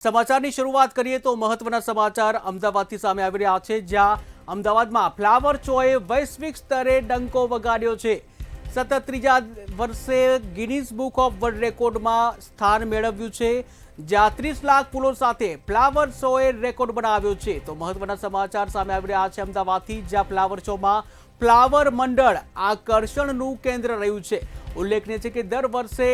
સમાચારની શરૂઆત કરીએ તો મહત્વના સમાચાર અમદાવાદથી સામે આવી રહ્યા છે, જ્યાં અમદાવાદમાં ફ્લાવર શોએ વૈશ્વિક સ્તરે ડંકો વગાડ્યો છે। સતત ત્રીજા વર્ષે ગિનીસ બુક ઓફ વર્લ્ડ રેકોર્ડમાં સ્થાન મેળવ્યું છે, જ્યાં 30 લાખ ફૂલો સાથે ફ્લાવર શોએ રેકોર્ડ બનાવ્યો છે। તો મહત્વના સમાચાર સામે આવી રહ્યા છે અમદાવાદથી, જ્યાં ફ્લાવર શોમાં ફ્લાવર મંડળ આકર્ષણનું કેન્દ્ર રહ્યું છે। ઉલ્લેખનીય છે કે દર વર્ષે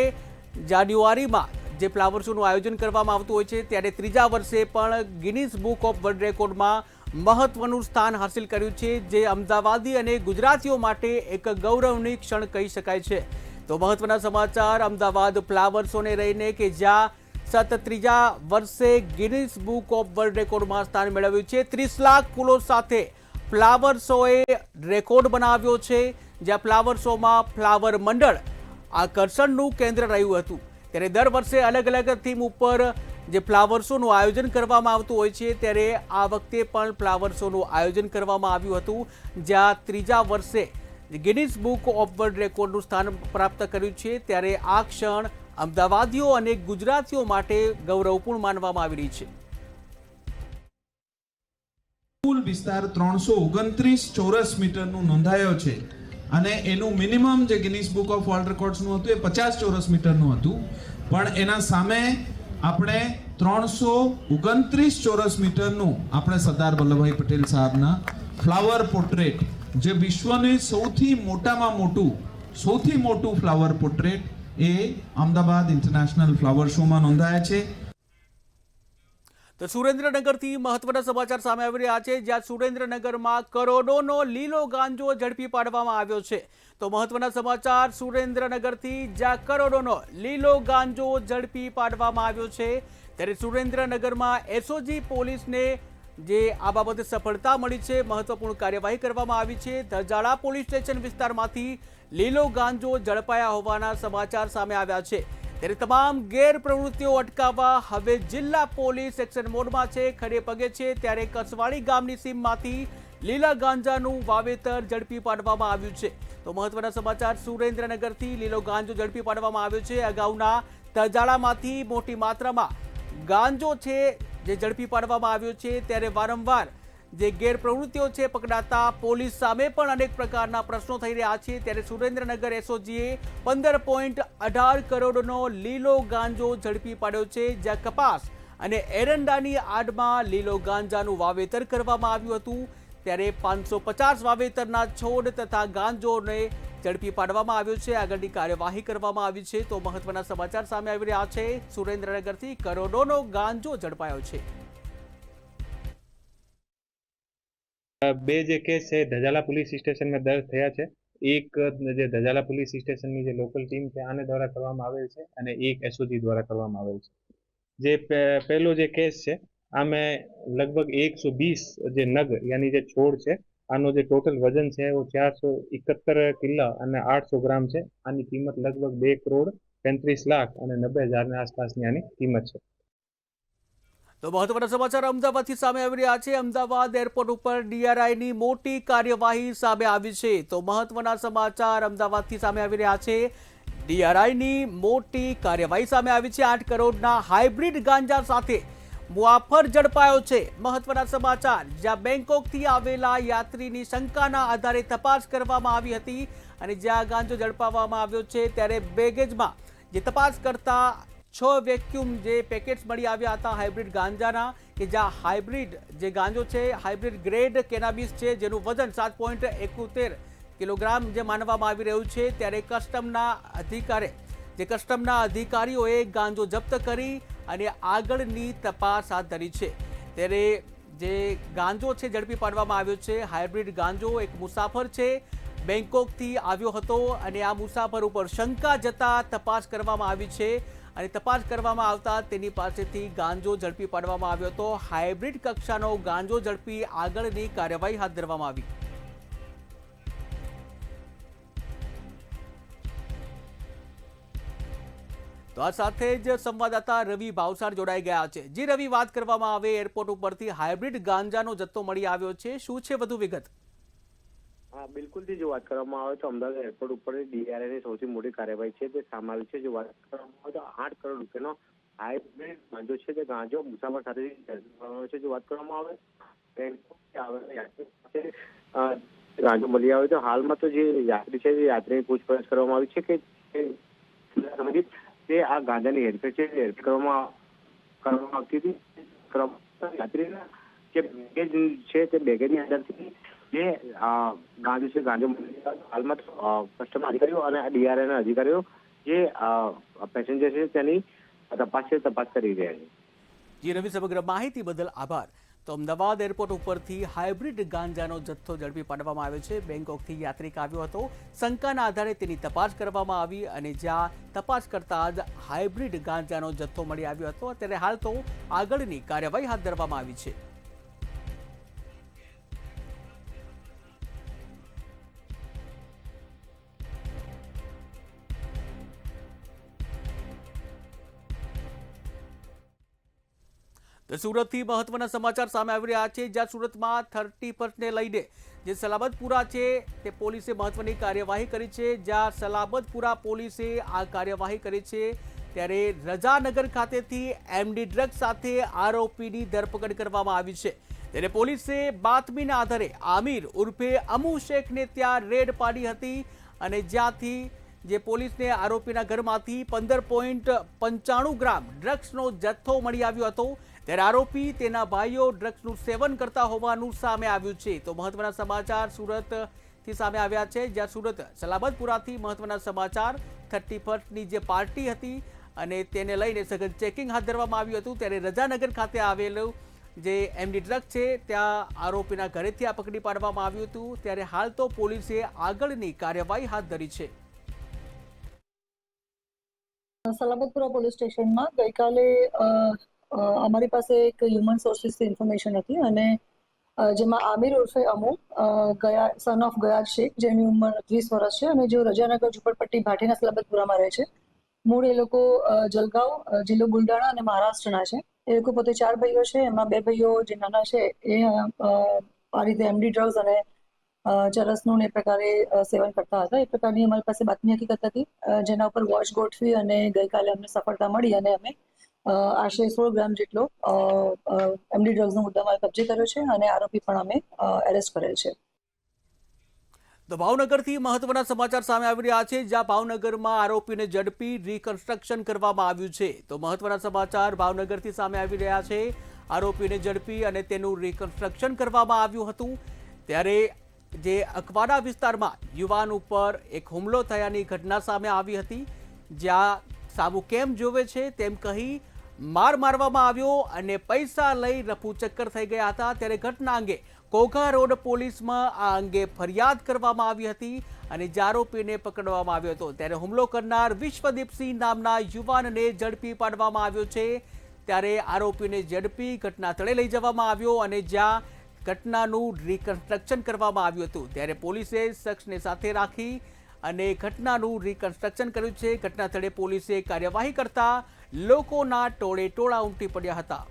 જાન્યુઆરીમાં જે ફ્લાવર શોનું આયોજન કરવામાં આવતું હોય છે, ત્યારે ત્રીજા વર્ષે પણ ગિનીસ બુક ઓફ વર્લ્ડ રેકોર્ડમાં મહત્વનું સ્થાન હાંસિલ કર્યું છે, જે અમદાવાદી અને ગુજરાતીઓ માટે એક ગૌરવની ક્ષણ કહી શકાય છે। તો મહત્વના સમાચાર અમદાવાદ ફ્લાવર શોને રહીને કે જ્યાં સતત ત્રીજા વર્ષે ગિનીસ બુક ઓફ વર્લ્ડ રેકોર્ડમાં સ્થાન મેળવ્યું છે। 30 લાખ ફૂલો સાથે ફ્લાવર શોએ રેકોર્ડ બનાવ્યો છે, જ્યાં ફ્લાવર શોમાં ફ્લાવર મંડળ આકર્ષણનું કેન્દ્ર રહ્યું હતું। ત્યારે દર વર્ષે અલગ અલગ થીમ ઉપર જે ફ્લાવર શોનું આયોજન કરવામાં આવતું હોય છે, ત્યારે આ વખતે પણ ફ્લાવર શોનું આયોજન કરવામાં આવ્યું હતું, જ્યાં ત્રીજા વર્ષે ગિનીસ બુક ઓફ વર્લ્ડ રેકોર્ડનું સ્થાન પ્રાપ્ત કર્યું છે। ત્યારે આ ક્ષણ અમદાવાદીઓ અને ગુજરાતીઓ માટે ગૌરવપૂર્ણ માનવામાં આવી રહી છે। કુલ વિસ્તાર 329 ચોરસ મીટરનું નોંધાયો છે અને એનું મિનિમમ જે ગિનીસ બુક ઓફ વર્લ્ડ રેકોર્ડ્સનું હતું એ 50 ચોરસ મીટરનું હતું, પણ એના સામે આપણે 329 ચોરસ મીટરનું આપણે સરદાર વલ્લભભાઈ પટેલ સાહેબના ફ્લાવર પોર્ટ્રેટ, જે વિશ્વની સૌથી મોટું ફ્લાવર પોર્ટ્રેટ એ અમદાવાદ ઇન્ટરનેશનલ ફ્લાવર શોમાં નોંધાયા છે। તો સુરેન્દ્રનગરથી મહત્વના સમાચાર સામે આવી રહ્યા છે, જ્યાં સુરેન્દ્રનગરમાં કરોડોનો લીલો ગાંજો ઝડપી પાડવામાં આવ્યો છે। તો મહત્વના સમાચાર સુરેન્દ્રનગરથી, જ્યાં કરોડોનો લીલો ગાંજો ઝડપી પાડવામાં આવ્યો છે। ત્યારે સુરેન્દ્રનગરમાં એસઓજી પોલીસને જે આ બાબતે સફળતા મળી છે, મહત્વપૂર્ણ કાર્યવાહી કરવામાં આવી છે। ધજાળા પોલીસ સ્ટેશન વિસ્તારમાંથી લીલો ગાંજો ઝડપાયા હોવાના સમાચાર સામે આવ્યા છે। ત્યારે તમામ ગેરપ્રવૃત્તિઓ અટકાવવા હવે જિલ્લા પોલીસ એક્શન મોડમાં છે, ખડે પગે છે। ત્યારે કસવાડી ગામની સીમમાંથી લીલા ગાંજાનું વાવેતર ઝડપી પાડવામાં આવ્યું છે। તો મહત્વના સમાચાર સુરેન્દ્રનગરથી લીલો ગાંજો ઝડપી પાડવામાં આવ્યો છે। અગાઉના તજાળામાંથી મોટી માત્રામાં ગાંજો છે જે ઝડપી પાડવામાં આવ્યો છે। ત્યારે વારંવાર જે ગેરપ્રવૃત્તિઓ છે પકડાતા પોલીસ સામે પણ અનેક પ્રકારના પ્રશ્નો થઈ રહ્યા છે। ત્યારે સુરેન્દ્રનગર એસઓજીએ 15.18 કરોડનો લીલો ગાંજો ઝડપી પાડ્યો છે, જ્યાં કપાસ અને એરંડાની આડમાં લીલો ગાંજાનું વાવેતર કરવામાં આવ્યું હતું। ત્યારે 550 વાવેતરના છોડ તથા ગાંજોને ઝડપી પાડવામાં આવ્યો છે, આગળની કાર્યવાહી કરવામાં આવી છે। તો મહત્વના સમાચાર સામે આવી રહ્યા છે, સુરેન્દ્રનગરથી કરોડોનો ગાંજો ઝડપાયો છે। બે જે કેસ છે ધજાલા પોલીસ સ્ટેશનમાં દર્જ થયા છે। એક જે ધજાલા પોલીસ સ્ટેશનની જે લોકલ ટીમ છે આને દ્વારા કરવામાં આવેલ છે, અને એક એસઓજી દ્વારા કરવામાં આવેલ છે। જે પહેલો જે કેસ છે આમે લગભગ 120 જે નગ યાની જે છોડ છે, આનો જે ટોટલ વજન છે वो 471 કિલો અને 800 ગ્રામ છે। આની કિંમત લગભગ 2 કરોડ 35 લાખ અને 90,000 આસપાસની આની કિંમત છે। તો મહત્વના સમાચાર અમદાવાદથી સામે આવી રહ્યા છે। અમદાવાદ એરપોર્ટ ઉપર ડીઆરઆઈની મોટી કાર્યવાહી સામે આવી છે। તો મહત્વના સમાચાર અમદાવાદથી સામે આવી રહ્યા છે, ડીઆરઆઈની મોટી કાર્યવાહી સામે આવી છે। 8 કરોડના હાઇબ્રિડ ગાંજા સાથે મુઆફર ઝડપાયો છે। મહત્વના સમાચાર, જ્યાં બેંકોકથી આવેલા યાત્રીની શંકાના આધારે તપાસ કરવામાં આવી હતી અને જ્યાં ગાંજો ઝડપાવવામાં આવ્યો છે, ત્યારે બેગેજમાં જે તપાસ કરતા 6 વેક્યુમ જે પેકેટ્સ મળી આવ્યા હતા હાઇબ્રિડ ગાંજાના, કે જ્યાં હાઇબ્રિડ જે ગાંજો છે હાઇબ્રિડ ગ્રેડ કેનાબિસ છે, જેનું વજન 7.71 કિલોગ્રામ જે માનવામાં આવી રહ્યું છે। ત્યારે કસ્ટમના અધિકારીઓએ ગાંજો જપ્ત કરી અને આગળની તપાસ હાથ ધરી છે। ત્યારે જે ગાંજો છે ઝડપી પાડવામાં આવ્યો છે, હાઇબ્રિડ ગાંજો એક મુસાફર છે, બેંકોકથી આવ્યો હતો અને આ મુસાફર ઉપર શંકા જતા તપાસ કરવામાં આવી છે અને તપાસ કરવામાં આવતા તેની પાસેથી ગાંજો ઝડપી પાડવામાં આવ્યો હતો। હાઇબ્રિડ કક્ષાનો ગાંજો ઝડપી આગળની કાર્યવાહી હાથ ધરવામાં આવી। તો આ સાથે જ સંવાદદાતા રવિ ભાવસાર જોડાઈ ગયા છે। જી રવિ, વાત કરવામાં આવે એરપોર્ટ ઉપરથી હાઇબ્રિડ ગાંજાનો જથ્થો મળી આવ્યો છે, શું છે વધુ વિગત? હા, બિલકુલથી જો વાત કરવામાં આવે તો અમદાવાદ એરપોર્ટ ઉપર ડીઆરઆઈની સૌથી મોટી કાર્યવાહી છે તે સામે આવી છે। જો વાત કરવામાં આવે તો 8 કરોડ રૂપિયાનો હાઇબ્રિડ ગાંજો છે તે ગાંજો મુસાફર સાથે કરવાનો છે. જો વાત કરવામાં આવે ગાંજો મળી આવે તો હાલમાં તો જે યાત્રી છે યાત્રીની પૂછપરછ કરવામાં આવી છે કે તે આ ગાંજાની હેરફેર છે હેરફેર કરવામાં આવતી હતી. યાત્રીના જે બેગેજ છે તે બેગેજની અંદરથી જે ગાંજો છે ગાંજો હાલમાં કસ્ટમ અધિકારીઓ અને DRA અધિકારીઓ જે પેસેન્જર છે તેની તપાસ કરી રહ્યા છે. જી રવિ, સમગ્ર માહિતી બદલ આભાર. તો અમદાવાદ એરપોર્ટ ઉપરથી હાઇબ્રિડ ગાંજાનો જથ્થો ઝડપી પાડવામાં આવ્યો છે. બેંકોકથી યાત્રિક આવ્યો હતો. શંકાના આધારે તેની તપાસ કરવામાં આવી અને જ્યાં તપાસ કરતા જ હાઇબ્રિડ ગાંજાનો જથ્થો મળી આવ્યો હતો. ત્યારે હાલ તો આગળની કાર્યવાહી હાથ ધરવામાં આવી છે. તો સુરતથી મહત્વના સમાચાર સામે આવી રહ્યા છે, જ્યાં સુરતમાં 30% લઈને જે સલાબતપુરા છે તે પોલીસે મહત્વની કાર્યવાહી કરી છે. જ્યાં સલાબતપુરા પોલીસે આ કાર્યવાહી કરી છે ત્યારે રજાનગર ખાતેથી MD ડ્રગ્સ સાથે આરોપીની ધરપકડ કરવામાં આવી છે. ત્યારે પોલીસે બાતમીના આધારે આમિર ઉર્ફે અમુ શેખને ત્યાં રેડ પાડી હતી અને જ્યાંથી જે પોલીસને આરોપીના ઘરમાંથી 15.95 ગ્રામ ડ્રગ્સનો જથ્થો મળી આવ્યો હતો. ત્યારે આરોપી તેના ભાઈઓ ડ્રગ્સનું સેવન કરતા હોવાનું સામે આવ્યું છે. તો મહત્વના સમાચાર સુરતથી સામે આવ્યા છે, જ્યાં સુરત સલાબતપુરાથી મહત્વના સમાચાર 31ની જે પાર્ટી હતી અને તેને લઈને સઘન ચેકિંગ હાથ ધરવામાં આવ્યું હતું. ત્યારે રજાનગર ખાતે આવેલું જે MD ડ્રગ છે ત્યાં આરોપીના ઘરેથી આ પકડી પાડવામાં આવ્યું હતું. ત્યારે હાલ તો પોલીસે આગળની કાર્યવાહી હાથ ધરી છે. સલાબતપુરા પોલીસ સ્ટેશનમાં ગઈકાલે અમારી પાસે એક હ્યુમન સોર્સિસથી ઇન્ફોર્મેશન હતી અને જેમાં આમિર ઉર્ફે અમુ સન ઓફ ગયાદ શેખ, જેની ઉંમર 30 વર્ષ છે અને જેઓ રજાનગર ઝુંપડપટ્ટી ભાટીના સલાબતપુરામાં રહે છે. મૂળ એ લોકો જલગાંવ, જિલ્લો બુલઢાણા અને મહારાષ્ટ્રના છે. એ લોકો પોતે 4 ભાઈઓ છે. એમાં 2 ભાઈઓ જે નાના છે એ આ રીતે MD ડ્રગ્સ અને ચરસનું એ પ્રકારે સેવન કરતા હતા. એ પ્રકારની અમારી પાસે બાતમી હકીકત હતી, જેના ઉપર વોચ ગોઠવી અને ગઈકાલે અમને સફળતા મળી અને અમે આશરે 16 ગ્રામ જેટલો MD ડ્રગ્સનો મુદ્દામાલ કબજે કર્યો છે અને આરોપી પણ અમે એરેસ્ટ કરેલ છે. તો ભાવનગરથી મહત્વના સમાચાર સામે આવી રહ્યા છે, જ્યાં ભાવનગરમાં આરોપીને ઝડપી રિકન્સ્ટ્રક્શન કરવામાં આવ્યું છે. તો મહત્વના સમાચાર ભાવનગરથી સામે આવી રહ્યા છે. આરોપીને ઝડપી અને તેનું રિકન્સ્ટ્રક્શન કરવામાં આવ્યું હતું. ત્યારે જે અકવાડા વિસ્તારમાં યુવાન ઉપર એક હુમલો થયાની ઘટના સામે આવી હતી, જ્યાં સાબુ કેમ જોવે છે તેમ કહી માર મારવામાં આવ્યો અને પૈસા લઈ રફુ ચક્કર થઈ ગયા હતા. ત્યારે ઘટના અંગે કોઘા રોડ પોલીસમાં આ અંગે ફરિયાદ કરવામાં આવી હતી અને જે આરોપીને પકડવામાં આવ્યો હતો. ત્યારે હુમલો કરનાર વિશ્વદીપસિંહ નામના યુવાનને ઝડપી પાડવામાં આવ્યો છે. ત્યારે આરોપીને ઝડપી ઘટના સ્થળે લઈ જવામાં આવ્યો અને જ્યાં ઘટનાનું રિકન્સ્ટ્રક્શન કરવામાં આવ્યું હતું. ત્યારે પોલીસે શખ્સને સાથે રાખી અને ઘટનાનું રિકન્સ્ટ્રક્શન કર્યું છે. ઘટના સ્થળે પોલીસે કાર્યવાહી કરતા લોકોના ટોળે ટોળા ઉમટી પડ્યા હતા.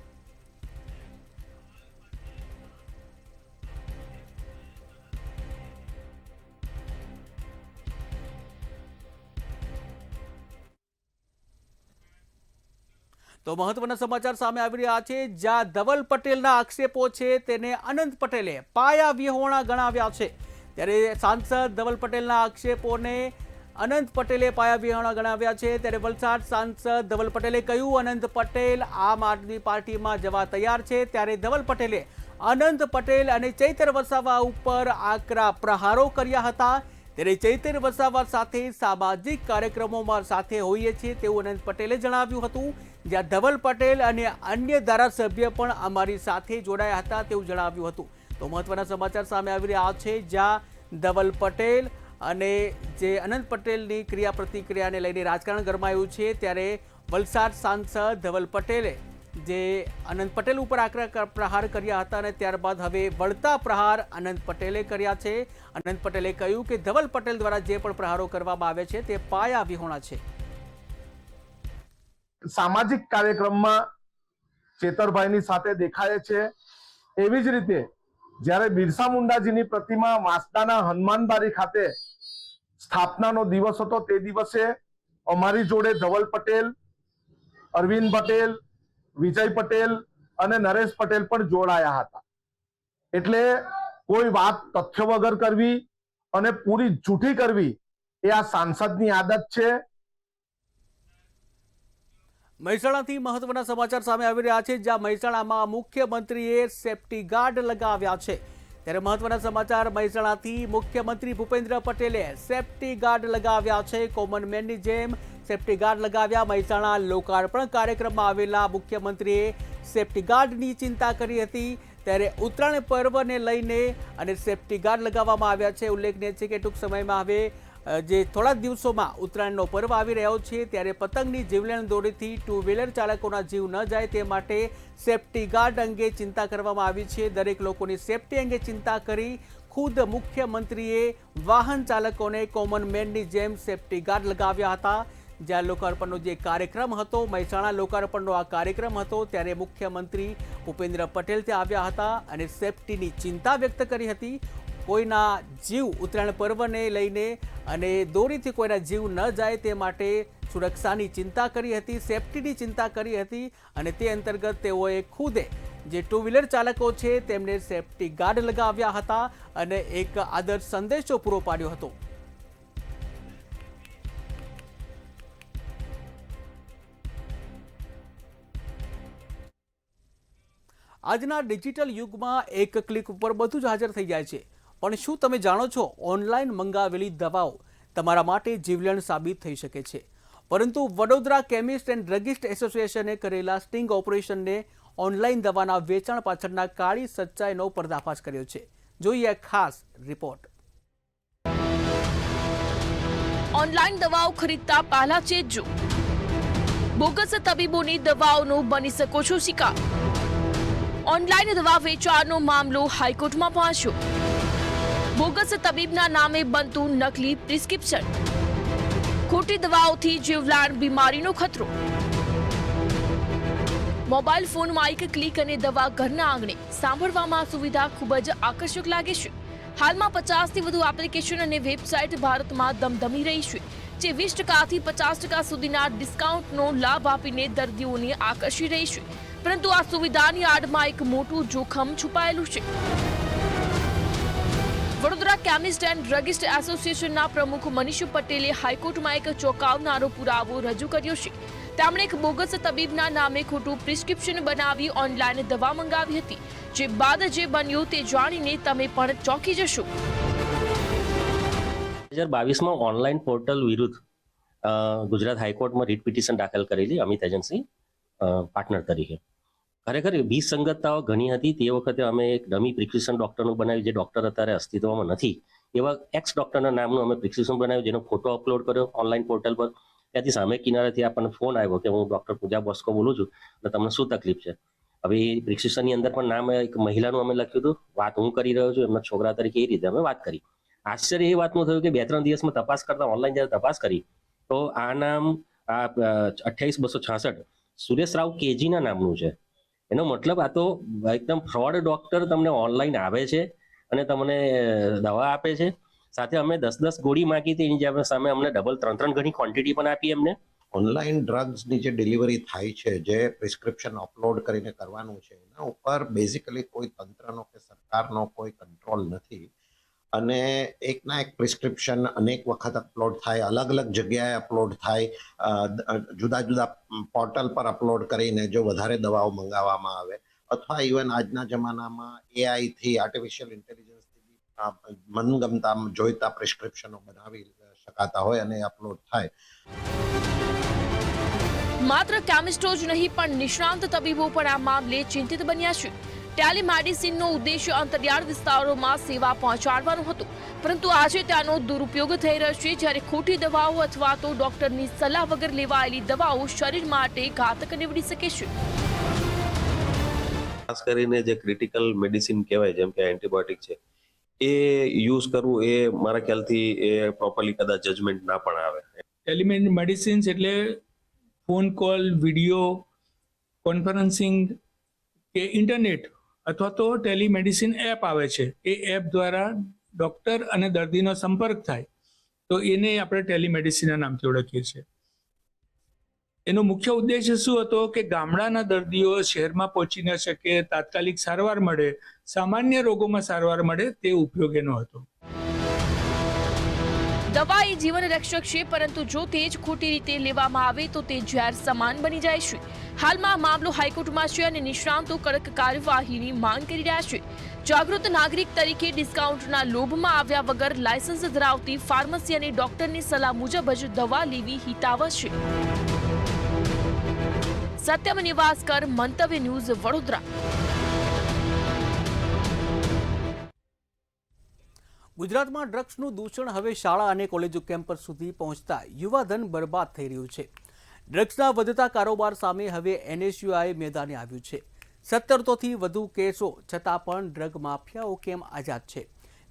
તો મહત્વના સમાચાર સામે આવી રહ્યા છે, જ્યાં ધવલ પટેલના આક્ષેપો છે તેને અનંત પટેલે પાયા વિહોણા ગણાવ્યા છે. ત્યારે સાંસદ ધવલ પટેલના આક્ષેપોને અનંત પટેલે પાયા વિહોણા ગણાવ્યા છે. ત્યારે વલસાડ સાંસદ ધવલ પટેલે કહ્યું અનંત પટેલ આમ આદમી પાર્ટીમાં જવા તૈયાર છે. ત્યારે ધવલ પટેલે અનંત પટેલ અને ચૈતર વસાવા ઉપર આકરા પ્રહારો કર્યા હતા. ત્યારે ચૈતર વસાવા સાથે સામાજિક કાર્યક્રમોમાં સાથે હોઈએ છીએ તેવું અનંત પટેલે જણાવ્યું હતું. જ્યાં ધવલ પટેલ અને અન્ય ધારાસભ્ય પણ અમારી સાથે જોડાયા હતા તેવું જણાવ્યું હતું. તો મહત્વના સમાચાર સામે આવી રહ્યા છે, જ્યાં ધવલ પટેલ અને જે અનંત પટેલની ક્રિયા પ્રતિક્રિયાને લઈને રાજકારણ ગરમાયું છે. ત્યારે વલસાડ સાંસદ ધવલ પટેલે જે અનંત પટેલ ઉપર આકરા પ્રહાર કર્યા હતા અને ત્યારબાદ હવે વળતા પ્રહાર અનંત પટેલે કર્યા છે. અનંત પટેલે કહ્યું કે ધવલ પટેલ દ્વારા જે પણ પ્રહારો કરવામાં આવે છે તે પાયા વિહોણા છે. સામાજિક કાર્યક્રમમાં ચેતરભાઈની સાથે દેખાય છે. એવી જ રીતે જ્યારે બિરસા મુંડાજીની પ્રતિમા વાંસદાના હનુમાનબારી ખાતે સ્થાપનાનો દિવસ હતો તે દિવસે અમારી જોડે ધવલ પટેલ અરવિંદ પટેલ, વિજય પટેલ અને નરેશ પટેલ પણ જોડાયા હતા. એટલે કોઈ વાત તથ્ય વગર કરવી અને પૂરી જૂઠી કરવી એ આ સાંસદની આદત છે. મહેસાણાથી મહત્વના સમાચાર સામે આવી રહ્યા છે, જ્યાં મહેસાણામાં મુખ્યમંત્રીએ સેફ્ટી ગાર્ડ લગાવ્યા છે. ત્યારે મહત્વના સમાચાર મહેસાણાથી મુખ્યમંત્રી ભૂપેન્દ્ર પટેલે સેફ્ટી ગાર્ડ લગાવ્યા છે. કોમન મેનની જેમ સેફ્ટી ગાર્ડ લગાવ્યા. મહેસાણા લોકાર્પણ કાર્યક્રમમાં આવેલા મુખ્યમંત્રીએ સેફ્ટી ગાર્ડની ચિંતા કરી હતી. ત્યારે ઉત્તરાયણ પર્વને લઈને અને સેફ્ટી ગાર્ડ લગાવવામાં આવ્યા છે. ઉલ્લેખનીય છે કે ટૂંક સમયમાં હવે જે થોડા દિવસોમાં ઉત્તરાયણનો પર્વ આવી રહ્યો છે, ત્યારે પતંગની જીવલેણ દોરીથી ટુ વ્હીલર ચાલકોના જીવ ન જાય તે માટે સેફ્ટી ગાર્ડ અંગે ચિંતા કરવામાં આવી છે. દરેક લોકોની સેફ્ટી અંગે ચિંતા કરી ખુદ મુખ્યમંત્રીએ વાહન ચાલકોને કોમન મેનની જેમ સેફ્ટી ગાર્ડ લગાવ્યા હતા. જ્યાં લોકાર્પણનો જે કાર્યક્રમ હતો, મહેસાણા લોકાર્પણનો આ કાર્યક્રમ હતો, ત્યારે મુખ્યમંત્રી ભૂપેન્દ્ર પટેલ ત્યાં આવ્યા હતા અને સેફ્ટીની ચિંતા વ્યક્ત કરી હતી. કોઈના જીવ ઉત્તરાયણ પર્વને લઈને અને દોરીથી કોઈના જીવ ન જાય તે માટે સુરક્ષાની ચિંતા કરી હતી, સેફ્ટીની ચિંતા કરી હતી અને તે અંતર્ગત તેઓએ ખુદે જે ટુ વ્હીલર ચાલકો છે તેમને સેફ્ટી ગાર્ડ લગાવ્યા હતા અને એક આદર્શ સંદેશો પૂરો પાડ્યો હતો. આજના ડિજિટલ યુગમાં એક ક્લિક ઉપર બધું જ હાજર થઈ જાય છે. પણ શું તમે જાણો છો, ઓનલાઈન મંગાવેલી દવાઓ તમારા માટે જીવલેણ સાબિત થઈ શકે છે. પરંતુ વડોદરા કેમિસ્ટ એન્ડ ડ્રગિસ્ટ એસોસિએશને કરેલા સ્ટિંગ ઓપરેશનને ઓનલાઈન દવાના વેચાણ પાછળના કાળી સચ્ચાઈનો પર્દાફાશ કર્યો છે. જોઈએ ખાસ રિપોર્ટ. ઓનલાઈન દવાઓ ખરીદતા પહેલા ચેતજો. બોગસ તબીબોની દવાઓનો બની શકો છો શિકાર. ઓનલાઈન દવા વેચાણનો મામલો હાઈકોર્ટમાં પહોંચ્યો. બોગસ તબીબના નામે બનતું નકલી પ્રિસ્ક્રિપ્શન. ખોટી દવાઓથી જીવલેણ બીમારીનો ખતરો. મોબાઈલ ફોનમાં એક ક્લિક અને દવા ઘરના આંગણે. સાંભળવામાં સુવિધા ખૂબ જ આકર્ષક લાગે છે. હાલમાં 50થી વધુ એપ્લિકેશન અને વેબસાઇટ ભારતમાં ધમધમી રહી છે, જે 20% થી 50% સુધીના ડિસ્કાઉન્ટનો લાભ આપીને દર્દીઓને આકર્ષી રહી છે. પરંતુ આ સુવિધાની આડમાં એક મોટું જોખમ છુપાયેલું છે. વડોદરા કેમિસ્ટ એન્ડ ડ્રગિસ્ટ એસોસિએશનના પ્રમુખ મનીષ પટેલે હાઈકોર્ટમાં એક ચોંકાવનારો પુરાવો રજૂ કર્યો છે. તેમણે એક બોગસ તબીબના નામે ખોટું પ્રિસ્ક્રિપ્શન બનાવી ઓનલાઈન દવા મંગાવી હતી, જે બાદ જે બન્યું તે જાણીને તમે પણ ચોંકી જશો. 2022માં ઓનલાઈન પોર્ટલ વિરુદ્ધ ગુજરાત હાઈકોર્ટમાં રીટ પિટિશન દાખલ કરેલી અમિત એજન્સી પાર્ટનર તરીકે. ખરેખર વિસંગતતાઓ ઘણી હતી. તે વખતે અમે એક ડમી પ્રિસ્ક્રિપ્શન ડોક્ટરનું બનાવ્યું, જે ડોક્ટર અત્યારે અસ્તિત્વમાં નથી. એવા એક્સ ડોક્ટરના નામનું અમે પ્રિસ્ક્રિપ્શન બનાવ્યું, જેનો ફોટો અપલોડ કર્યો ઓનલાઈન પોર્ટલ પર. ત્યાંથી સામે કિનારેથી આપણને ફોન આવ્યો કે હું ડોક્ટર પૂજા બોસ્કો બોલું છું અને તમને શું તકલીફ છે. હવે એ પ્રિસ્ક્રિપ્શનની અંદર પણ નામ એક મહિલાનું અમે લખ્યું હતું. વાત હું કરી રહ્યો છું, એમના છોકરા તરીકે એ રીતે અમે વાત કરી. આશ્ચર્ય એ વાતનું થયું કે 2-3 દિવસમાં તપાસ કરતા ઓનલાઈન જ્યારે તપાસ કરી તો આ નામ 28,266 સુરેશ રાવ કેજીના નામનું છે. એનો મતલબ આ તો એકદમ ફ્રોડ ડોક્ટર તમને ઓનલાઈન આવે છે અને તમને દવા આપે છે. સાથે અમે 10-10 ગોળી માંગી હતી, એની સામે અમને ડબલ 3-3 ગણી ક્વોન્ટિટી પણ આપી એમને. ઓનલાઈન ડ્રગ્સની જે ડિલિવરી થાય છે, જે પ્રિસ્ક્રિપ્શન અપલોડ કરીને કરવાનું છે, એના ઉપર બેઝિકલી કોઈ તંત્રનો કે સરકારનો કોઈ કંટ્રોલ નથી. અને એકના એક પ્રિસ્ક્રિપ્શન અનેક વખત અપલોડ થાય, અલગ અલગ જગ્યાએ અપલોડ થાય, જુદા જુદા પોર્ટલ પર અપલોડ કરીને જો વધારે દવાઓ મંગાવવામાં આવે, અથવા ઇવન આજના જમાનામાં એઆઈથી આર્ટિફિશિયલ ઇન્ટેલિજન્સથી મનગમતા જોઈતા પ્રિસ્ક્રિપ્શનો બનાવી શકાતા હોય અને અપલોડ થાય. માત્ર કેમિસ્ટો જ નહીં પણ નિષ્ણાંત તબીબો પણ આ મામલે ચિંતિત બન્યા છે. ટેલિમેડિસિનનો ઉદ્દેશ્ય અંતરિયાળ વિસ્તારોમાં સેવા પહોંચાડવાનો હતો, પરંતુ આજે તેનો દુરુપયોગ થઈ રહ્યો છે, જ્યારે ખોટી દવાઓ અથવા તો ડોક્ટરની સલાહ વગર લેવાયેલી દવાઓ શરીર માટે ઘાતક નીવડી શકે છે. ખાસ કરીને જે ક્રિટિકલ મેડિસિન કહેવાય, જેમ કે એન્ટીબાયોટિક છે, એ યુઝ કરવું એ મારા ખ્યાલથી એ પ્રોપરલી કદાચ જજમેન્ટ ના પણ આવે. ટેલિમેડિસિન્સ એટલે ફોન કોલ, વિડીયો કોન્ફરન્સિંગ કે ઇન્ટરનેટ અથવા તો ટેલિમેડિસિન એપ આવે છે. એ એપ દ્વારા ડૉક્ટર અને દર્દીનો સંપર્ક થાય, તો એને આપણે ટેલિમેડિસિનના નામથી ઓળખીએ છીએ. એનો મુખ્ય ઉદ્દેશ્ય શું હતો કે ગામડાના દર્દીઓ શહેરમાં પહોંચી ન શકે, તાત્કાલિક સારવાર મળે, સામાન્ય રોગોમાં સારવાર મળે, તે ઉપયોગ એનો હતો. દવા એ જીવન રક્ષક છે, પરંતુ જો તે જ ખોટી રીતે લેવામાં આવે તો તે ઝેર સમાન બની જાય છે. હાલમાં આ મામલો હાઈકોર્ટમાં છે અને નિષ્ણાંતો કડક કાર્યવાહીની માંગ કરી રહ્યા છે. જાગૃત નાગરિક તરીકે ડિસ્કાઉન્ટના લોભમાં આવ્યા વગર લાયસન્સ ધરાવતી ફાર્મસી અને ડોક્ટરની સલાહ મુજબ જ દવા લેવી હિતાવહ છે. સત્યમ નિવાસકર, મંતવ્ય ન્યૂઝ, વડોદરા. ગુજરાતમાં ડ્રગ્સનું દૂષણ હવે શાળા અને કોલેજો કેમ્પસ સુધી પહોંચતા યુવાધન બરબાદ થઈ રહ્યું છે. ડ્રગ્સના વધતા કારોબાર સામે હવે NSUI મેદાને આવ્યું છે. 17થી વધુ કેસો છતાં પણ ડ્રગ માફિયાઓ કેમ આઝાદ છે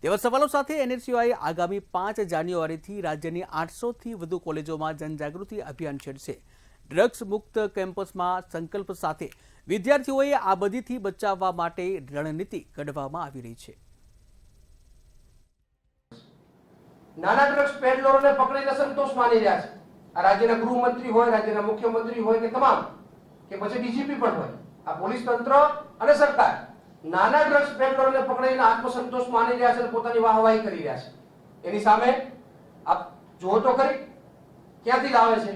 તેવા સવાલો સાથે NSUI આગામી 5 જાન્યુઆરીથી રાજ્યની 800થી વધુ કોલેજોમાં જનજાગૃતિ અભિયાન છેડશે. ડ્રગ્સ મુક્ત કેમ્પસમાં સંકલ્પ સાથે વિદ્યાર્થીઓએ આ બધીથી બચાવવા માટે રણનીતિ ઘડવામાં આવી રહી છે. નાના ડ્રગ્સ પેડલરોને પકડીને સંતોષ માની રહ્યા છે. આ રાજ્યના ગૃહમંત્રી હોય, રાજ્યના મુખ્યમંત્રી હોય કે તમામ કે પછી ડીજીપી પણ હોય, આ પોલીસ તંત્ર અને સરકાર નાના ડ્રગ્સ પેડલરોને પકડીને આત્મસંતોષ માની રહ્યા છે અને પોતાની વાહવાહી કરી રહ્યા છે. એની સામે આપ જુઓ તો ખરી ક્યાંથી લાવે છે?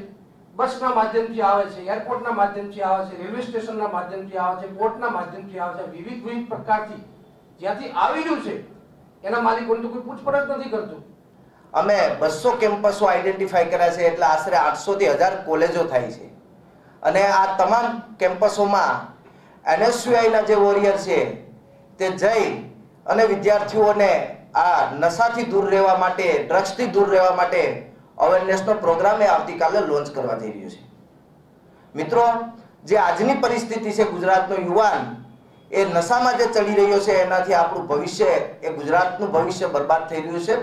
બસના માધ્યમથી આવે છે, એરપોર્ટના માધ્યમથી આવે છે, રેલવે સ્ટેશનના માધ્યમથી આવે છે, પોર્ટના માધ્યમથી આવે છે. વિવિધ પ્રકારથી જ્યાંથી આવી રહ્યું છે એના માલિકોને તો કોઈ પૂછપરછ નથી કરતું. અમે 200 કેમ્પસો આઈડેન્ટિફાઈ કર્યા છે, એટલે આશરે 800 થી 1000 કોલેજો થાય છે. અને આ તમામ કેમ્પસોમાં NSUI ના જે વોરિયર છે તે જઈ અને વિદ્યાર્થીઓને આ નશાથી દૂર રહેવા માટે, ડ્રગ્સથી દૂર રહેવા માટે અવેરનેસનો પ્રોગ્રામ આવતીકાલે લોન્ચ કરવા જઈ રહ્યું છે. મિત્રો, જે આજની પરિસ્થિતિ છે ગુજરાતનો યુવાન એ નશામાં જે ચડી રહ્યો છે એનાથી આપણું ભવિષ્ય, એ ગુજરાતનું ભવિષ્ય બરબાદ થઈ રહ્યું છે.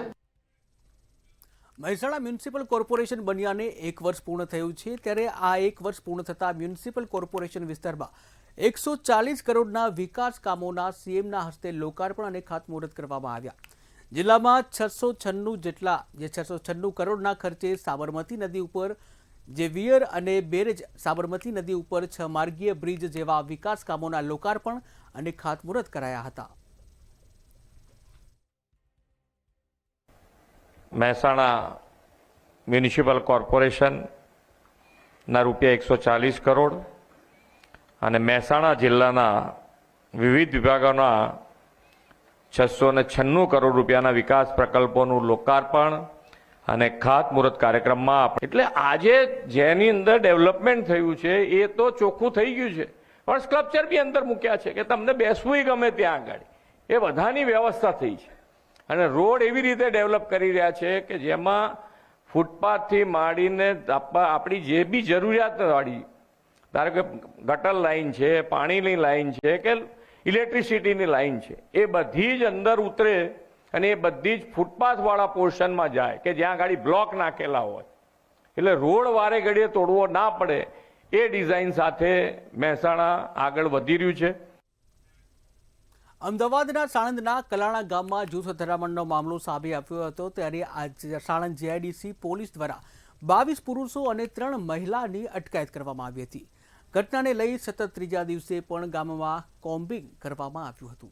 મહેસાણા મ્યુનિસિપલ કોર્પોરેશન બન્યાને 1 વર્ષ પૂર્ણ થયું છે, ત્યારે આ 1 વર્ષ પૂર્ણ થતાં મ્યુનિસિપલ કોર્પોરેશન વિસ્તારમાં 140 કરોડના વિકાસ કામોના CMના હસ્તે લોકાર્પણ અને ખાતમુહૂર્ત કરવામાં આવ્યા. જિલ્લામાં 696 કરોડના ખર્ચે સાબરમતી નદી ઉપર જે વિયર અને બેરેજ, સાબરમતી નદી ઉપર 6 માર્ગીય બ્રિજ જેવા વિકાસ કામોના લોકાર્પણ અને ખાતમુહૂર્ત કરાયા હતા. મહેસાણા મ્યુનિસિપલ કોર્પોરેશનના રૂપિયા 140 કરોડ અને મહેસાણા જિલ્લાના વિવિધ વિભાગોના 696 કરોડ રૂપિયાના વિકાસ પ્રકલ્પોનું લોકાર્પણ અને ખાતમુહૂર્ત કાર્યક્રમમાં. એટલે આજે જેની અંદર ડેવલપમેન્ટ થયું છે એ તો ચોખ્ખું થઈ ગયું છે, પણ સ્કલ્પચર બી અંદર મૂક્યા છે કે તમને બેસવું ગમે ત્યાં આગળ, એ બધાની વ્યવસ્થા થઈ છે. અને રોડ એવી રીતે ડેવલપ કરી રહ્યા છે કે જેમાં ફૂટપાથથી માંડીને આપણી જે બી જરૂરિયાતવાળી, ધારો કે ગટર લાઈન છે, પાણીની લાઈન છે કે ઇલેક્ટ્રિસિટીની લાઈન છે, એ બધી જ અંદર ઉતરે અને એ બધી જ ફૂટપાથવાળા પોર્શનમાં જાય કે જ્યાં ગાડી બ્લોક નાખેલા હોય, એટલે રોડ વારે ઘડીએ તોડવો ના પડે એ ડિઝાઇન સાથે મહેસાણા આગળ વધી રહ્યું છે. અમદાવાદના સાણંદના કલાણા ગામમાં જૂથ અથડામણનો મામલો સામે આવ્યો હતો, ત્યારે આ સાણંદ JIDC પોલીસ દ્વારા 22 પુરુષો અને 3 મહિલાની અટકાયત કરવામાં આવી હતી. ઘટનાને લઈ સતત ત્રીજા દિવસે પણ ગામમાં કોમ્બિંગ કરવામાં આવ્યું હતું.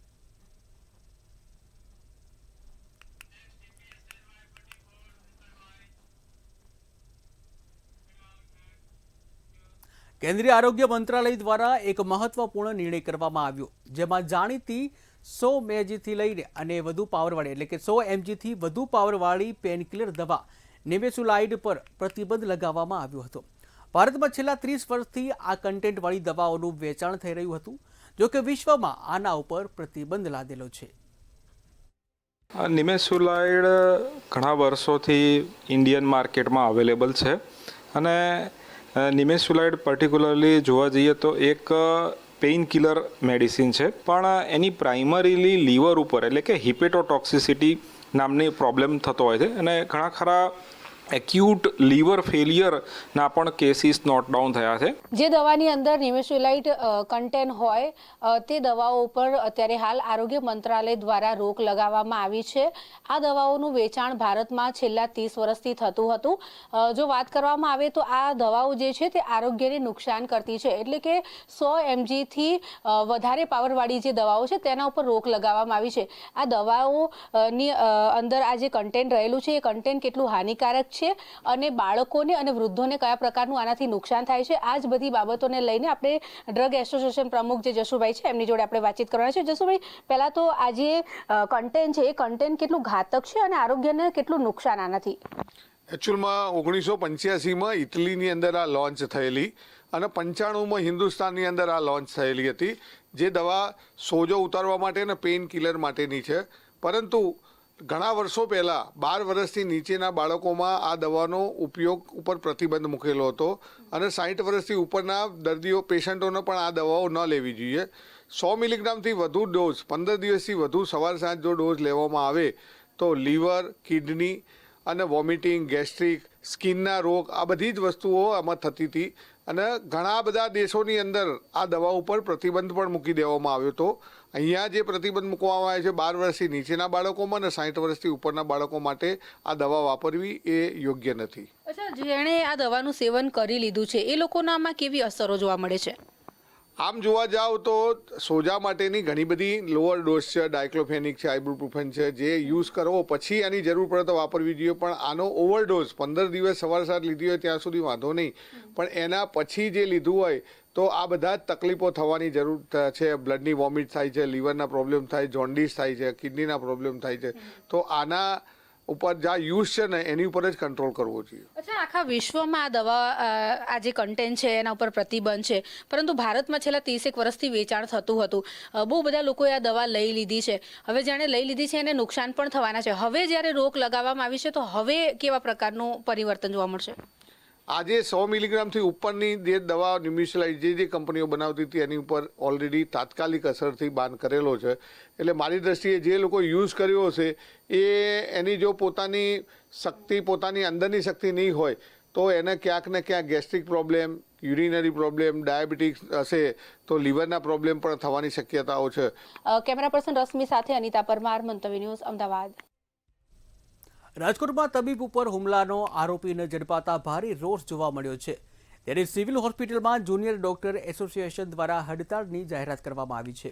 કેન્દ્રીય આરોગ્ય મંત્રાલય દ્વારા એક મહત્વપૂર્ણ નિર્ણય કરવામાં આવ્યો, જેમાં જાણીતી 100 mgથી લઈને અને વધુ પાવરવાળી એટલે કે 100 mgથી વધુ પાવરવાળી પેનકિલર દવા નિમેસુલાઇડ પર પ્રતિબંધ લગાવવામાં આવ્યો હતો. ભારતમાં છેલ્લા 30 વર્ષથી આ કન્ટેન્ટવાળી દવાઓનું વેચાણ થઈ રહ્યું હતું, જોકે વિશ્વમાં આના ઉપર પ્રતિબંધ લાદેલો છે. નિમેસુલાઇડ ઘણા વર્ષોથી ઇન્ડિયન માર્કેટમાં અવેલેબલ છે અને નિમેસુલાઇડ પર્ટિક્યુલરલી જોવા જઈએ તો એક પેઇન કિલર મેડિસિન છે, પણ એની પ્રાઇમરીલી લીવર ઉપર એટલે કે હિપેટોટોક્સિસિટી નામની પ્રોબ્લેમ થતો હોય છે અને ઘણા ખરા એક્યુટ લીવર ફેલિયરના પણ કેસીસ નોટ ડાઉન થયા છે. જે દવાની અંદર નિમેસ્યુલાઇટ કન્ટેન્ટ હોય તે દવાઓ ઉપર અત્યારે હાલ આરોગ્ય મંત્રાલય દ્વારા રોક લગાવવામાં આવી છે. આ દવાઓનું વેચાણ ભારતમાં છેલ્લા 30 વર્ષથી થતું હતું. જો વાત કરવામાં આવે તો આ દવાઓ જે છે તે આરોગ્યને નુકસાન કરતી છે, એટલે કે 100 mg થી વધારે પાવરવાળી જે દવાઓ છે તેના ઉપર રોક લગાવવામાં આવી છે. આ દવાઓની અંદર આ જે કન્ટેન્ટ રહેલું છે એ કન્ટેન્ટ કેટલું હાનિકારક છે અને બાળકોને અને વૃદ્ધોને કયા પ્રકારનું આનાથી નુકસાન થાય છે, આ જ બધી બાબતોને લઈને આપણે ડ્રગ એસોસિએશન પ્રમુખ જે જશુભાઈ છે એમની જોડે આપણે વાતચીત કરવાના છે. જશુભાઈ, પહેલા તો આ જે કન્ટેન્ટ છે એ કન્ટેન્ટ કેટલું ઘાતક છે અને આરોગ્યને કેટલું નુકસાન આનાથી? એકચ્યુઅલમાં 1985માં ઇટલીની અંદર આ લોન્ચ થયેલી અને 95માં હિન્દુસ્તાનની અંદર આ લોન્ચ થયેલી હતી. જે દવા સોજો ઉતારવા માટે અને પેઇન કિલર માટેની છે, પરંતુ ઘણા વર્ષો પહેલાં 12 વર્ષથી નીચેના બાળકોમાં આ દવાનો ઉપયોગ ઉપર પ્રતિબંધ મૂકેલો હતો અને 60 વર્ષથી ઉપરના દર્દીઓ પેશન્ટોને પણ આ દવાઓ ન લેવી જોઈએ. 100 મિલીગ્રામથી વધુ ડોઝ 15 દિવસથી વધુ સવાર સાંજ જો ડોઝ લેવામાં આવે તો લીવર, કિડની અને વોમિટિંગ, ગેસ્ટ્રિક, સ્કિનના રોગ આ બધી જ વસ્તુઓ આમાં થતી હતી અને ઘણા બધા દેશોની અંદર આ દવા ઉપર પ્રતિબંધ પણ મૂકી દેવામાં આવ્યો હતો. અહીંયા જે પ્રતિબંધ મૂકવામાં આવે છે 12 વર્ષથી નીચેના બાળકોમાં અને 60 વર્ષથી ઉપરના બાળકો માટે આ દવા વાપરવી એ યોગ્ય નથી. અચ્છા, જેણે આ દવાનું સેવન કરી લીધું છે એ લોકોનામાં કેવી અસરો જોવા મળે છે? આમ જોવા જાવ તો સોજા માટેની ઘણી બધી લોઅર ડોઝ છે, ડાયક્લોફેનિક છે, આઇબુપ્રોફેન છે, જે યુઝ કરવો પછી આની જરૂર પડે તો વાપરવી જોઈએ. પણ આનો ઓવરડોઝ 15 દિવસ સવાર સાંજ લીધી હોય ત્યાં સુધી વાંધો નહીં, પણ એના પછી જે લીધું હોય તો આ બધા જ તકલીફો થવાની જરૂર છે. બ્લડની વોમિટ થાય છે, લીવરના પ્રોબ્લેમ થાય, જોન્ડિસ થાય છે, કિડનીના પ્રોબ્લેમ થાય છે. તો આના ઉપર જ્યાં યુઝ છે ને એની ઉપર જ કંટ્રોલ કરવો જોઈએ. અચ્છા, આખા વિશ્વમાં આ દવા આ જે કન્ટેન્ટ છે એના ઉપર પ્રતિબંધ છે, પરંતુ ભારતમાં છેલ્લા 30 વર્ષથી વેચાણ થતું હતું. બહુ બધા લોકોએ આ દવા લઈ લીધી છે. હવે જેણે લઈ લીધી છે એને નુકસાન પણ થવાના છે. હવે જ્યારે રોક લગાવવામાં આવી છે તો હવે કેવા પ્રકારનું પરિવર્તન જોવા મળશે? આજે 100 મિલીગ્રામથી ઉપરની જે દવા નિમેસ્યુલાઇટ જે કંપનીઓ બનાવતી હતી એની ઉપર ઓલરેડી તાત્કાલિક અસરથી બાન કરેલો છે. એટલે મારી દ્રષ્ટિએ જે લોકો યુઝ કર્યો હશે એ એની જો પોતાની શક્તિ, પોતાની અંદરની શક્તિ નહીં હોય તો એને ક્યાંક ને ક્યાંક gastric problem, urinary problem, diabetes હશે તો લીવરના પ્રોબ્લેમ પણ થવાની શક્યતાઓ છે. કેમેરા પર્સન રશ્મિ સાથે અનિતા પરમાર, મંતવ્ય ન્યૂઝ, અમદાવાદ. રાજકોટમાં તબીબ ઉપર હુમલાનો આરોપીને ઝડપાતા ભારે રોષ જોવા મળ્યો છે. ત્યારે સિવિલ હોસ્પિટલમાં જુનિયર ડોક્ટર એસોસિએશન દ્વારા હડતાળની જાહેરાત કરવામાં આવી છે.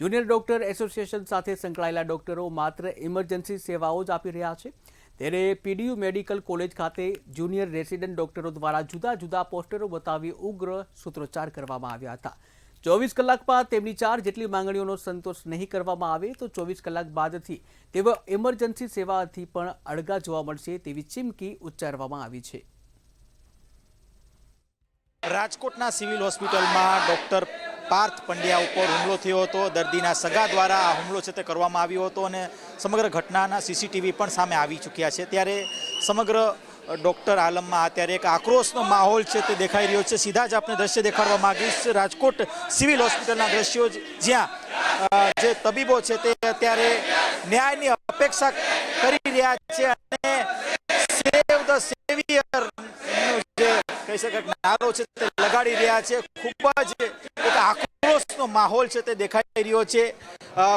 જુનિયર ડોક્ટર એસોસિએશન સાથે સંકળાયેલા ડોક્ટરો માત્ર ઇમરજન્સી સેવાઓ જ આપી રહ્યા છે. ત્યારે પીડીયુ મેડિકલ કોલેજ ખાતે જુનિયર રેસિડેન્ટ ડોક્ટરો દ્વારા જુદા જુદા પોસ્ટરો બતાવી ઉગ્ર સૂત્રોચ્ચાર કરવામાં આવ્યા હતા. 24 કલાક બાદ તેમની 4 જેટલી માંગણીઓનો સંતોષ નહીં કરવામાં આવે તો 24 કલાક બાદથી તેઓ ઇમરજન્સી સેવાથી પણ અળગા જોવા મળશે તેવી ચીમકી ઉચ્ચારવામાં આવી છે. રાજકોટના સિવિલ હોસ્પિટલમાં ડોક્ટર પાર્થ પંડ્યા ઉપર હુમલો થયો હતો. દર્દીના સગા દ્વારા આ હુમલો છે તે કરવામાં આવ્યો હતો અને સમગ્ર ઘટનાના સીસીટીવી પણ સામે આવી ચૂક્યા છે. ત્યારે સમગ્ર ડોક્ટર આલમમાં અત્યારે એક આક્રોશનો માહોલ છે તે દેખાઈ રહ્યો છે. સીધા જ આપણે દ્રશ્ય દેખાડવા માંગીશ રાજકોટ સિવિલ હોસ્પિટલના દ્રશ્યો, જ્યાં જે તબીબો છે તે અત્યારે ન્યાયની અપેક્ષા કરી રહ્યા છે અને સેવ ધ સેવિયર જે કહી શકાય નારો છે તે લગાડી રહ્યા છે. ખૂબ જ એક આક્રોશનો માહોલ છે તે દેખાઈ રહ્યો છે.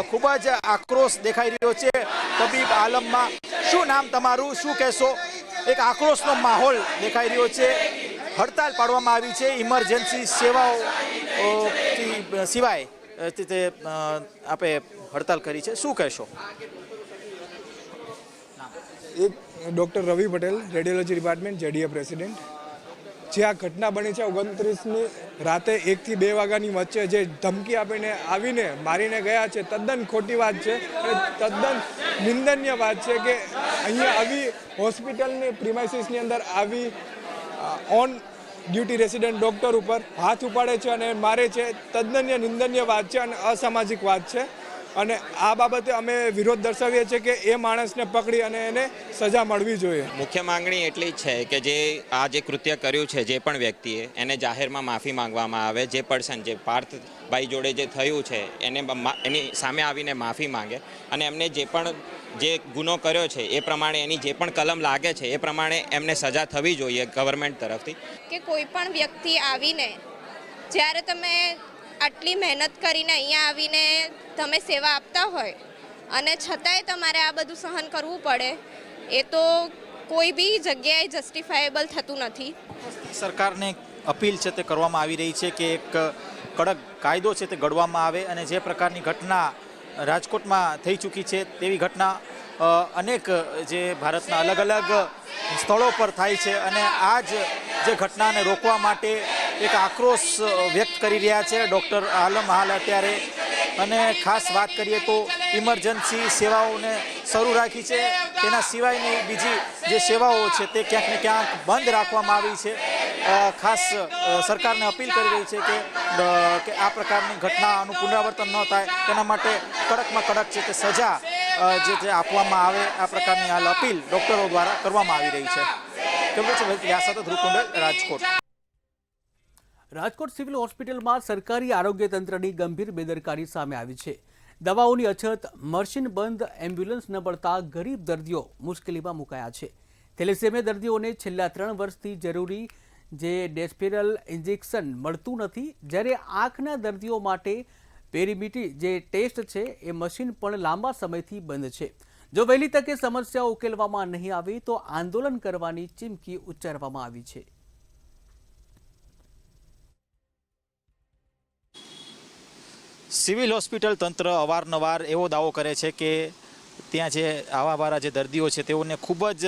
ખૂબ જ આક્રોશ દેખાઈ રહ્યો છે તબીબ આલમમાં. શું નામ તમારું, શું કહેશો? એક આક્રોશનો માહોલ દેખાઈ રહ્યો છે. હડતાલ પાડવામાં આવી છે ઇમરજન્સી સેવાઓ સિવાય તે આપે હડતાલ કરી છે. શું કહેશો? એક ડૉક્ટર રવિ પટેલ, રેડિયોલોજી ડિપાર્ટમેન્ટ, જેડીએ પ્રેસિડેન્ટ. જે આ ઘટના બની છે 29ની રાતે 1 થી 2 વાગ્યાની વચ્ચે જે ધમકી આપીને આવીને મારીને ગયા છે, તદ્દન ખોટી વાત છે અને તદ્દન નિંદનીય વાત છે કે અહીંયા આવી હોસ્પિટલની પ્રિમાઇસીસની અંદર આવી ઓન ડ્યુટી રેસિડેન્ટ ડૉક્ટર ઉપર હાથ ઉપાડે છે અને મારે છે. તદ્દન નિંદનીય વાત છે અને અસામાજિક વાત છે અને આ બાબતે અમે વિરોધ દર્શાવીએ છીએ કે એ માણસને પકડી અને એને સજા મળવી જોઈએ. મુખ્ય માંગણી એટલી જ છે કે જે આ જે કૃત્ય કર્યું છે જે પણ વ્યક્તિએ એને જાહેરમાં માફી માંગવામાં આવે. જે પર્સન જે પાર્થ ભાઈ જોડે જે થયું છે એની સામે આવીને માફી માંગે અને એમને જે ગુનો કર્યો છે એ પ્રમાણે એની જે પણ કલમ લાગે છે એ પ્રમાણે એમને સજા થવી જોઈએ ગવર્મેન્ટ તરફથી. કે કોઈ પણ વ્યક્તિ આવીને જ્યારે તમે આટલી મહેનત કરીને અહીંયા આવીને તમે સેવા આપતા હોય અને છતાંય તમારે આ બધું સહન કરવું પડે એ તો કોઈ બી જગ્યાએ જસ્ટિફાયેબલ થતું નથી. સરકારને અપીલ છે તે કરવામાં આવી રહી છે કે એક કડક કાયદો છે તે ઘડવામાં આવે અને જે પ્રકારની ઘટના રાજકોટમાં થઈ ચૂકી છે તેવી ઘટના અનેક જે ભારતના અલગ અલગ સ્થળો પર થાય છે અને આ જ જે ઘટનાને રોકવા માટે એક આક્રોશ વ્યક્ત કરી રહ્યા છે ડૉક્ટર આલમ હાલ અત્યારે. અને ખાસ વાત કરીએ તો ઇમરજન્સી સેવાઓને શરૂ રાખી છે, તેના સિવાયની બીજી જે સેવાઓ છે તે ક્યાંક ને ક્યાંક બંધ રાખવામાં આવી છે. ખાસ સરકારને અપીલ કરી રહી છે કે આ પ્રકારની ઘટનાનું પુનરાવર્તન ન થાય તેના માટે કડકમાં કડક છે તે સજા જે આપવામાં આવે આ પ્રકારની હાલ અપીલ ડૉક્ટરો દ્વારા કરવામાં આવી રહી છે. રાજકોટ. રાજકોટ સિવિલ હોસ્પિટલમાં સરકારી આરોગ્ય તંત્રની ગંભીર બેદરકારી સામે આવી છે. દવાઓની અછત, મશીન બંધ, એમ્બ્યુલન્સ ન મળતા ગરીબ દર્દીઓ મુશ્કેલીમાં મુકાયા છે. થેલેસેમિયા દર્દીઓને છેલ્લા 3 વર્ષથી જરૂરી જે ડેસ્પેરલ ઇન્જેક્શન મળતું નથી, જ્યારે આંખના દર્દીઓ માટે પેરીમીટી જે ટેસ્ટ છે એ મશીન પણ લાંબા સમયથી બંધ છે. જો વહેલી તકે સમસ્યાઓ ઉકેલવામાં નહીં આવે તો આંદોલન કરવાની ચીમકી ઉચ્ચારવામાં આવી છે. સિવિલ હોસ્પિટલ તંત્ર અવારનવાર એવો દાવો કરે છે કે ત્યાં જે આવાવાળા જે દર્દીઓ છે તેઓને ખૂબ જ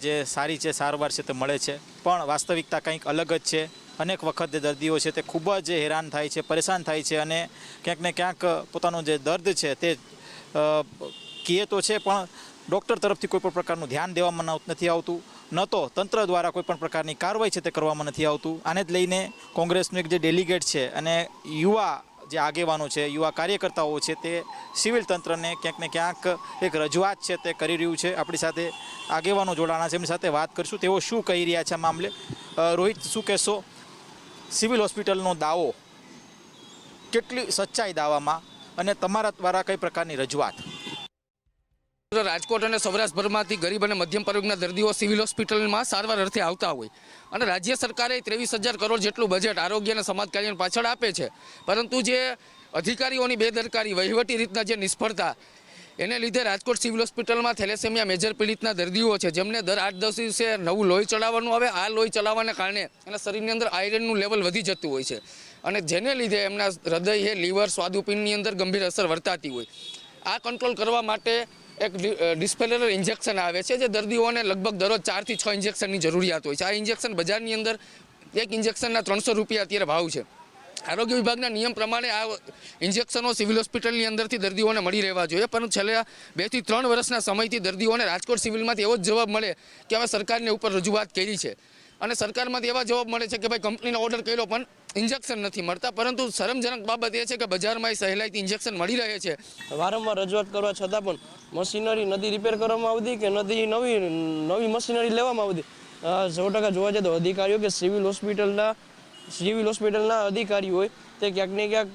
જે સારી છે સારવાર છે તે મળે છે, પણ વાસ્તવિકતા કંઈક અલગ જ છે. અનેક વખત જે દર્દીઓ છે તે ખૂબ જ હેરાન થાય છે, પરેશાન થાય છે અને ક્યાંક ને ક્યાંક પોતાનું જે દર્દ છે તે કહે તો છે પણ ડૉક્ટર તરફથી કોઈ પણ પ્રકારનું ધ્યાન દેવામાં નથી આવતું, ન તો તંત્ર દ્વારા કોઈ પણ પ્રકારની કાર્યવાહી છે તે કરવામાં નથી આવતું. આને જ લઈને કોંગ્રેસનું એક જે ડેલિગેટ છે અને યુવા જે આગેવાનો છે, યુવા કાર્યકર્તાઓ છે તે સિવિલ તંત્રને ક્યાંક ને ક્યાંક એક રજૂઆત છે તે કરી રહ્યું છે. આપણી સાથે આગેવાનો જોડાણા છે, એમની સાથે વાત કરીશું તેઓ શું કહી રહ્યા છે આ મામલે. રોહિત, શું કહેશો? સિવિલ હોસ્પિટલનો દાવો, કેટલી સચ્ચાઈ દાવામાં અને તમારા દ્વારા કઈ પ્રકારની રજૂઆત? રાજકોટ અને સૌરાષ્ટ્રભરમાંથી ગરીબ અને મધ્યમ પરિવારના દર્દીઓ સિવિલ હોસ્પિટલમાં સારવાર અર્થે આવતા હોય અને રાજ્ય સરકારે 23,000 કરોડ જેટલું બજેટ આરોગ્ય અને સમાજ કલ્યાણ પાછળ આપે છે, પરંતુ જે અધિકારીઓની બેદરકારી, વહીવટી રીતના જે નિષ્ફળતા, એને લીધે રાજકોટ સિવિલ હોસ્પિટલમાં થેલેસેમિયા મેજર પીડિતના દર્દીઓ છે જેમને દર 8-10 દિવસે નવું લોહી ચડાવવાનું આવે. આ લોહી ચડાવવાને કારણે એના શરીરની અંદર આયરનનું લેવલ વધી જતું હોય છે અને જેને લીધે એમના હૃદય, લીવર, સ્વાદુપિંડની અંદર ગંભીર અસર વર્તાતી હોય. આ કંટ્રોલ કરવા માટે એક ડિસ્પેલર ઇન્જેક્શન આવે છે જે દર્દીઓને લગભગ દરરોજ 4 થી 6 ઇન્જેક્શનની જરૂરિયાત હોય છે. આ ઇન્જેક્શન બજારની અંદર એક ઇન્જેક્શનના 300 રૂપિયા અત્યારે ભાવ છે. આરોગ્ય વિભાગના નિયમ પ્રમાણે આ ઇન્જેક્શનો સિવિલ હોસ્પિટલની અંદરથી દર્દીઓને મળી રહેવા જોઈએ, પરંતુ છેલ્લા 2 થી 3 વર્ષના સમયથી દર્દીઓને રાજકોટ સિવિલમાંથી એવો જ જવાબ મળે કે અમે સરકારને ઉપર રજૂઆત કરી છે અને સરકારમાંથી એવા જવાબ મળે છે કે ભાઈ કંપનીનો ઓર્ડર કર્યો પણ ઇન્જેક્શન નથી મળતા. પરંતુ શરમજનક બાબત એ છે કે બજારમાં સહેલાઈથી ઇન્જેક્શન મળી રહે છે. વારંવાર રજૂઆત કરવા છતાં પણ મશીનરી નથી રિપેર કરવામાં આવતી કે નથી નવી મશીનરી લેવામાં આવતી. 100% જોવા જાય તો અધિકારીઓ કે સિવિલ હોસ્પિટલના અધિકારીઓ હોય તે ક્યાંક ને ક્યાંક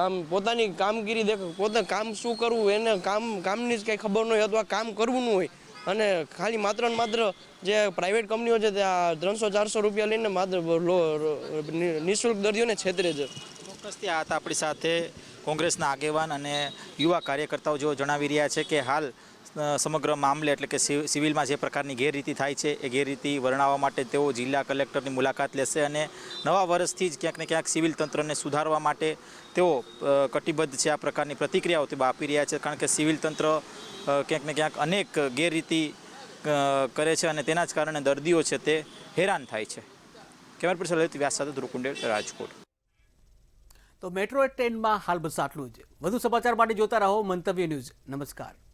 આમ પોતાની કામગીરી પોતે કામ શું કરવું એને કામની જ કંઈ ખબર ન હોય અથવા કામ કરવું ન હોય અને ખાલી માત્ર ને માત્ર જે પ્રાઇવેટ કંપનીઓ છે ત્યાં 300-400 રૂપિયા લઈને માત્ર નિઃશુલ્ક દર્દીઓને છેતરે છે. ચોક્કસ ત્યાં હતા આપણી સાથે કોંગ્રેસના આગેવાન અને યુવા કાર્યકર્તાઓ જેઓ જણાવી રહ્યા છે કે હાલ સમગ્ર મામલે એટલે કે સિવિલમાં જે પ્રકારની ગેરરીતિ થાય છે એ ગેરરીતિ વર્ણવવા માટે તેઓ જિલ્લા કલેક્ટરની મુલાકાત લેશે અને નવા વર્ષથી જ ક્યાંક ને ક્યાંક સિવિલ તંત્રને સુધારવા માટે તેઓ કટિબદ્ધ છે. આ પ્રકારની પ્રતિક્રિયાઓ તેઓ આપી રહ્યા છે, કારણ કે સિવિલ તંત્ર ક્યાંક ને ક્યાંક અનેક ગેરરીતિ કરે છે અને તેના જ કારણે દર્દીઓ છે તે હેરાન થાય છે. કેમેરા પર્સન લલિત વ્યાસ સાથે ધ્રુવ કુંડેલ, રાજકોટ. તો મેટ્રો ટ્રેનમાં હાલ બસ આટલું જ. વધુ સમાચાર માટે જોતા રહો મંતવ્ય ન્યૂઝ. નમસ્કાર.